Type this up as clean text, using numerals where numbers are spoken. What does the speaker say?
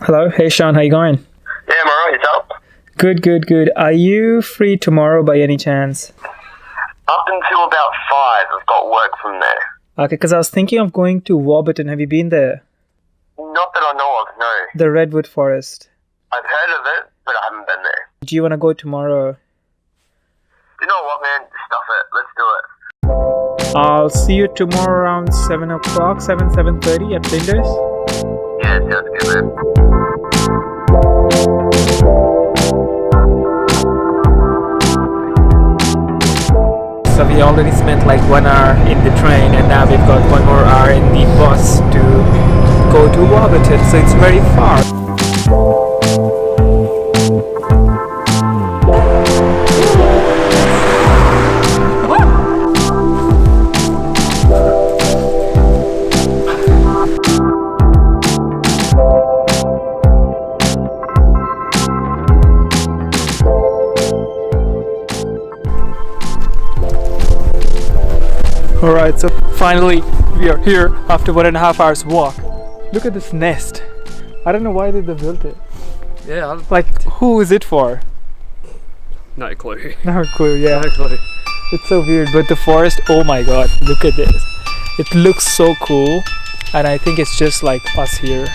Hello, hey Sean, how you going? Yeah, I'm alright, yourself? Good. Are you free tomorrow by any chance? Up until about 5, I've got work from there. Okay, because I was thinking of going to Warburton. Have you been there? Not that I know of, no. The Redwood Forest. I've heard of it, but I haven't been there. Do you want to go tomorrow? You know what, man? Stuff it. Let's do it. I'll see you tomorrow around 7 o'clock, 7:30 at Flinders. Yeah, sounds good, man. So we already spent like 1 hour in the train, and now we've got 1 more hour in the bus to go to Warburton, so it's very far. Alright, so finally we are here after 1.5 hours walk. Look at this nest. I don't know why they built it. Yeah, Like, who is it for? no clue. No clue, yeah. No clue. It's so weird, but the forest, oh my god, look at this. It looks so cool, and I think it's just like us here.